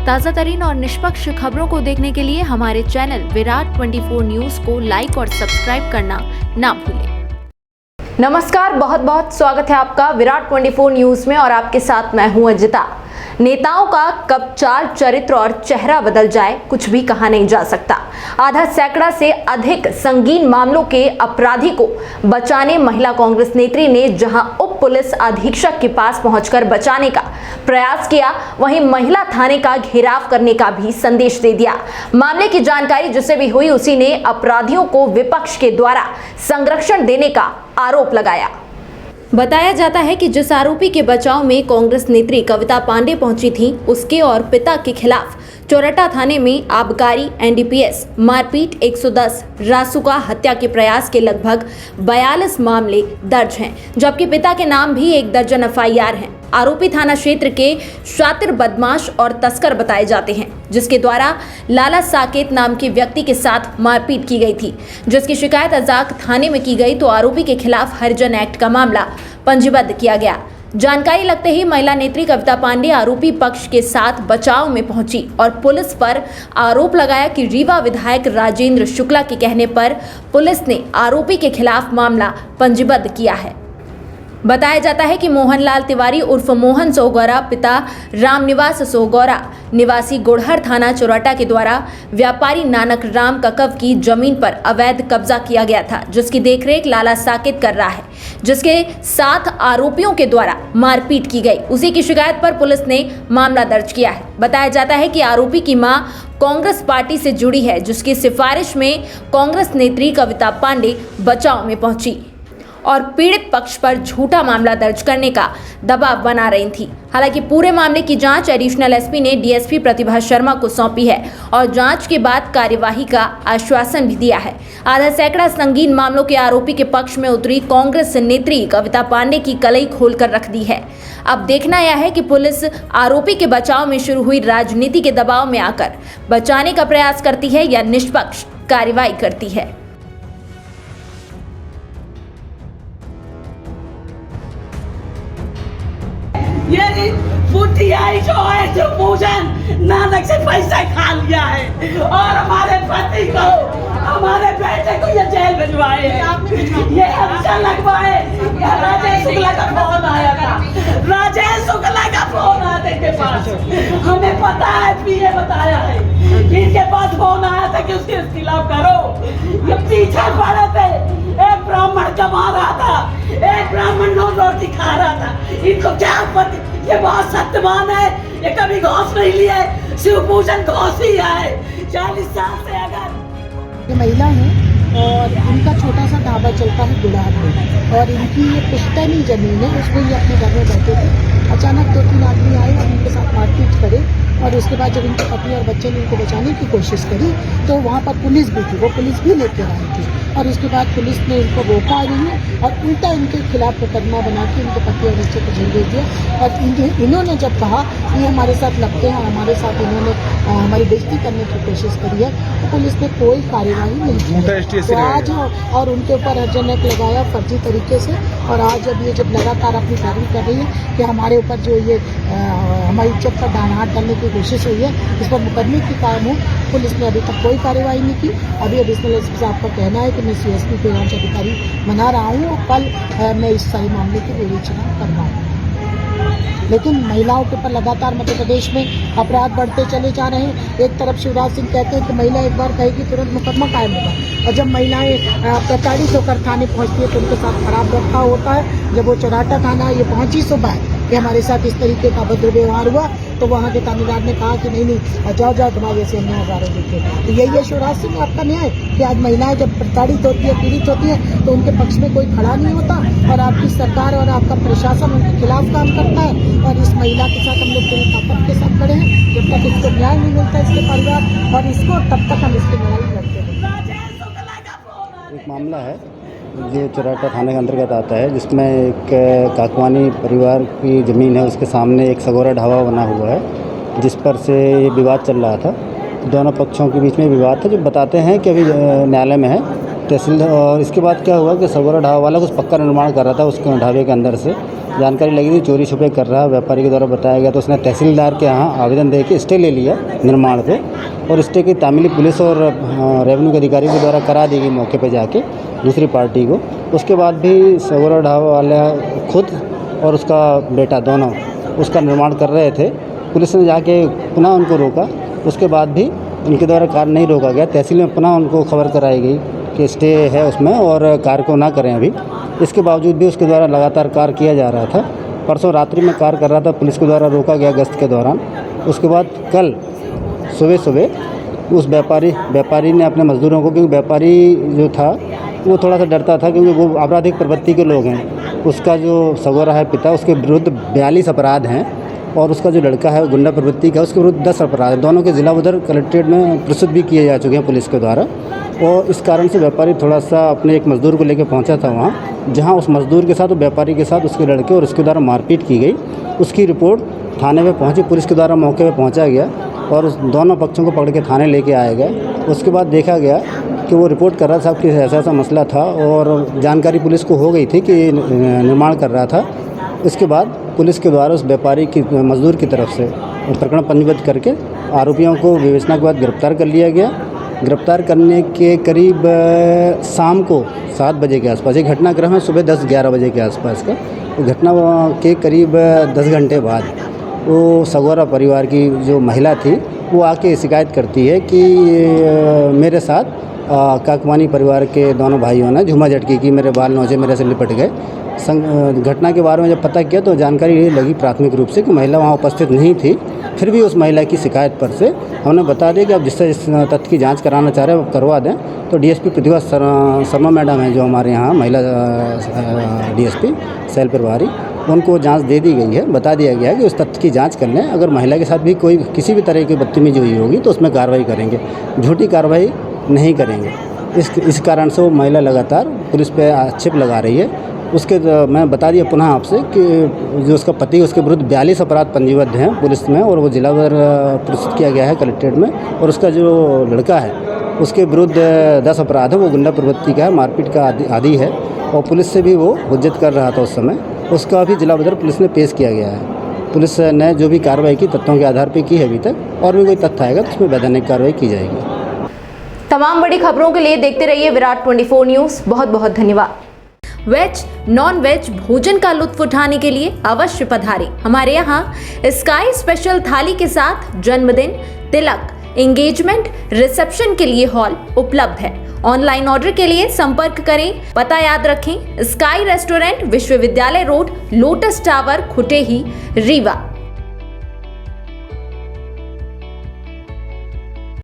ताज़ा तरीन और निष्पक्ष खबरों को देखने के लिए हमारे चैनल विराट 24 न्यूज को लाइक और सब्सक्राइब करना ना भूलें। नमस्कार, बहुत बहुत स्वागत है आपका विराट 24 न्यूज में और आपके साथ मैं हूं अजिता। नेताओं का कब चाल, चरित्र और चेहरा बदल जाए कुछ भी कहा नहीं जा सकता। आधा सैकड़ा से अधिक संगीन मामलों के अपराधी को बचाने महिला कांग्रेस नेत्री ने जहां उप पुलिस अधीक्षक के पास पहुंचकर बचाने का प्रयास किया, वहीं महिला थाने का घेराव करने का भी संदेश दे दिया। मामले की जानकारी जिसे भी हुई उसी ने अपराधियों को विपक्ष के द्वारा संरक्षण देने का आरोप लगाया। बताया जाता है कि जिस आरोपी के बचाव में कांग्रेस नेत्री कविता पांडे पहुंची थी, उसके और पिता के खिलाफ चोरटा थाने में आबकारी, एनडीपीएस, मारपीट 110, रासुका, हत्या के प्रयास के लगभग 42 मामले दर्ज हैं, जबकि पिता के नाम भी 1 दर्जन एफआईआर हैं। आरोपी थाना क्षेत्र के शातिर, बदमाश और तस्कर बताए जाते हैं, जिसके द्वारा लाला साकेत नाम के व्यक्ति के साथ मारपीट की गई थी, जिसकी शिकायत अजाक थाने में की गई तो आरोपी के खिलाफ हरिजन एक्ट का मामला पंजीबद्ध किया गया। जानकारी लगते ही महिला नेत्री कविता पांडे आरोपी पक्ष के साथ बचाव में पहुंची और पुलिस पर आरोप लगाया कि रीवा विधायक राजेंद्र शुक्ला के कहने पर पुलिस ने आरोपी के खिलाफ मामला पंजीबद्ध किया है। बताया जाता है कि मोहनलाल तिवारी उर्फ मोहन सोगौरा, पिता रामनिवास सोगौरा, निवासी गुड़हर थाना चोरटा के द्वारा व्यापारी नानक राम ककव की जमीन पर अवैध कब्जा किया गया था, जिसकी देखरेख लाला साकेत कर रहा है, जिसके साथ आरोपियों के द्वारा मारपीट की गई। उसी की शिकायत पर पुलिस ने मामला दर्ज किया है। बताया जाता है कि आरोपी की मां कांग्रेस पार्टी से जुड़ी है, जिसकी सिफारिश में कांग्रेस नेत्री कविता पांडे बचाव में पहुंची और पीड़ित पक्ष पर झूठा मामला दर्ज करने का दबाव बना रही थी। हालांकि पूरे मामले की जांच एडिशनल एसपी ने डीएसपी प्रतिभा शर्मा को सौंपी है और जांच के बाद कार्यवाही का आश्वासन भी दिया है। आधा सैकड़ा संगीन मामलों के आरोपी के पक्ष में उतरी कांग्रेस नेत्री कविता पांडे की कलई खोलकर रख दी है। अब देखना यह है कि पुलिस आरोपी के बचाव में शुरू हुई राजनीति के दबाव में आकर बचाने का प्रयास करती है या निष्पक्ष कार्रवाई करती है। ये बुद्धियाई जो है जो पूजन नानक से पैसा खा लिया है और हमारे पति को, हमारे बेटे को ये जेल भिजवाए हैं, ये अच्छा लगवाए। राजेश शुक्ला का फोन आया था, राजेश शुक्ला का फोन आया था इनके पास, हमें पता है, पीए बताया है कि इनके पास फोन आया था कि उसके खिलाफ करो। ये पीछे पड़े थे, एक ब्राह्मण कमा रहा था, एक ब्राह्मण रोटी खा रहा था। इनको क्या पता, ये बहुत सत्यवान है, ये कभी घोष नहीं लिए, शिव पूजन घोष ही है 40 साल से। अगर ये महिला है और इनका छोटा सा ढाबा चलता है गुड़हर में और इनकी ये पुश्तैनी जमीन है, उसमें ये अपने घर में बैठे थे। अचानक 2-3 आदमी आए और इनके साथ मारपीट करे और उसके बाद जब इनके पति और बच्चे ने इनको बचाने की कोशिश करी तो वहाँ पर पुलिस भी थी, वो पुलिस भी लेकर आई थी और उसके बाद पुलिस ने इनको रोका नहीं और उल्टा इनके खिलाफ मुकदमा बना के इनके पति और बच्चे को जेल भेज दिया। और इन्होंने जब कहा कि हमारे साथ लगते हैं, हमारे साथ इन्होंने हमारी बेइज्जती करने की कोशिश करी है, तो पुलिस ने कोई कार्यवाही नहीं की। तो आज और उनके ऊपर हर्जन एक्ट लगाया फर्जी तरीके से और आज जब लगातार अपनी दावी कर रही है कि हमारे ऊपर जो ये हमारी इज्जत पर दान हाथ डालने की कोशिश हुई है, इस पर मुकदमे की कायम हो, पुलिस ने अभी तक कोई कार्यवाही नहीं की। अभी एडिशनल एसपी साहब का कहना है कि मैं सीएसपी को जांच अधिकारी बना रहा हूँ और कल मैं इस सारे मामले की विवेचना कर रहा हूँ। लेकिन महिलाओं के ऊपर लगातार मध्य प्रदेश में अपराध बढ़ते चले जा रहे हैं। एक तरफ शिवराज सिंह कहते हैं कि महिला एक बार कहेगी तुरंत मुकदमा कायम होगा और जब महिलाएं प्रताड़ित होकर थाने पहुंचती है तो उनके साथ खराब रखा होता है। जब वो चोराटा थाना ये पहुंची सुबह कि हमारे साथ इस तरीके का अभद्र व्यवहार हुआ तो वहाँ के थानेदार ने कहा कि नहीं जाओ तुम्हारे ऐसे अन्याय हजारों देखे। तो यही है शिवराज सिंह आपका न्याय कि आज महिलाएं जब प्रताड़ित होती है, पीड़ित होती है तो उनके पक्ष में कोई खड़ा नहीं होता और आपकी सरकार और आपका प्रशासन उनके खिलाफ काम करता है। और इस महिला के साथ हम लोग पूरी ताकत के साथ खड़े हैं। जब तक इसको न्याय नहीं मिलता इसके परिवार और इसको, तब तक हम इसकी लड़ाई लड़ते हैं। एक मामला है ये चोराटा थाने के अंतर्गत आता है, जिसमें एक काकवानी परिवार की ज़मीन है, उसके सामने एक सगोरा ढाबा बना हुआ है, जिस पर से ये विवाद चल रहा था। दोनों पक्षों के बीच में विवाद था, जो बताते हैं कि अभी न्यायालय में है तहसीलदार। और इसके बाद क्या हुआ कि सगोरा ढाबा वाला कुछ पक्का निर्माण कर रहा था उसके ढाबे के अंदर से, जानकारी लगी थी चोरी छुपे कर रहा है, व्यापारी के द्वारा बताया गया, तो उसने तहसीलदार के यहाँ आवेदन दे के स्टे ले लिया निर्माण पे, और स्टे की तामीली पुलिस और रेवेन्यू के अधिकारियों के द्वारा करा दी गई मौके पे जाके दूसरी पार्टी को। उसके बाद भी सगोरा ढाबा वाला खुद और उसका बेटा दोनों उसका निर्माण कर रहे थे। पुलिस ने जाके पुनः उनको रोका, उसके बाद भी उनके द्वारा कार्य नहीं रोका गया। तहसील में पुनः उनको खबर कराई गई कि स्टे है उसमें और कार्य को ना करें अभी। इसके बावजूद भी उसके द्वारा लगातार कार्य किया जा रहा था। परसों रात्रि में कार्य कर रहा था, पुलिस के द्वारा रोका गया गश्त के दौरान। उसके बाद कल सुबह उस व्यापारी ने अपने मज़दूरों को, क्योंकि व्यापारी जो था वो थोड़ा सा डरता था क्योंकि वो आपराधिक प्रवृत्ति के लोग हैं। उसका जो सगोरा है पिता, उसके विरुद्ध 42 अपराध हैं और उसका जो लड़का है गुंडा प्रवृत्ति का, उसके विरुद्ध 10 अपराध है। दोनों के जिला उधर कलेक्ट्रेट में प्रस्तुत भी किए जा चुके हैं पुलिस के द्वारा। और इस कारण से व्यापारी थोड़ा सा अपने एक मज़दूर को लेकर पहुंचा था वहाँ, जहाँ उस मज़दूर के साथ और व्यापारी के साथ उसके लड़के और उसके द्वारा मारपीट की गई। उसकी रिपोर्ट थाने में पहुँची, पुलिस के द्वारा मौके पर पहुँचा गया और उस दोनों पक्षों को पकड़ के थाने लेके आया गया। उसके बाद देखा गया कि वो रिपोर्ट कर रहा था कि ऐसा ऐसा मसला था और जानकारी पुलिस को हो गई थी कि निर्माण कर रहा था। इसके बाद पुलिस के द्वारा उस व्यापारी की मज़दूर की तरफ से प्रकरण पंजीबद्ध करके आरोपियों को विवेचना के बाद गिरफ्तार कर लिया गया। गिरफ्तार करने के करीब शाम को 7 बजे के आसपास, ये घटनाक्रम है सुबह 10-11 बजे के आसपास का, घटना के करीब 10 घंटे बाद वो सगोरा परिवार की जो महिला थी वो आके शिकायत करती है कि मेरे साथ काकवानी परिवार के दोनों भाइयों ने झूमा झटकी की, मेरे बाल नोचे, मेरे से लिपट गए। घटना के बारे में जब पता किया तो जानकारी ये लगी प्राथमिक रूप से कि महिला वहाँ उपस्थित नहीं थी। फिर भी उस महिला की शिकायत पर से हमने बता दिया कि आप जिस तथ्य की जांच कराना चाह रहे हैं वो करवा दें। तो डीएसपी प्रतिभा शर्मा मैडम है जो हमारे यहाँ महिला डीएसपी सेल प्रभारी, उनको जांच दे दी गई है। बता दिया गया है कि उस तथ्य की जांच कर लें, अगर महिला के साथ भी कोई किसी भी तरह की बदतमीजी हुई होगी तो उसमें कार्रवाई करेंगे, झूठी कार्रवाई नहीं करेंगे। इस कारण से वो महिला लगातार पुलिस पे आक्षेप लगा रही है। उसके मैं बता दिया पुनः आपसे कि जो उसका पति, उसके विरुद्ध 42 अपराध पंजीबद्ध हैं पुलिस में और वो जिला प्रस्तुत किया गया है कलेक्ट्रेट में। और उसका जो लड़का है उसके विरुद्ध 10 अपराध है, वो गुंडा प्रवृत्ति का है, मारपीट का आदी है और पुलिस से भी वो हुज्जत कर रहा था उस समय। उसका भी जिला उधर पुलिस ने पेश किया गया है। पुलिस ने जो भी कार्रवाई की तथ्यों के आधार पर की है अभी तक, और भी कोई तथ्य आएगा तो उसमें वैधानिक कार्रवाई की जाएगी। तमाम बड़ी खबरों के लिए देखते रहिए विराट 24 न्यूज़। बहुत बहुत धन्यवाद। वेज नॉन वेज भोजन का लुत्फ उठाने के लिए अवश्य पधारें हमारे यहाँ। स्काई स्पेशल थाली के साथ जन्मदिन, तिलक, एंगेजमेंट, रिसेप्शन के लिए हॉल उपलब्ध है। ऑनलाइन ऑर्डर के लिए संपर्क करें। पता याद रखें, स्काई रेस्टोरेंट, विश्वविद्यालय road, lotus tower, Khutehi, Rewa.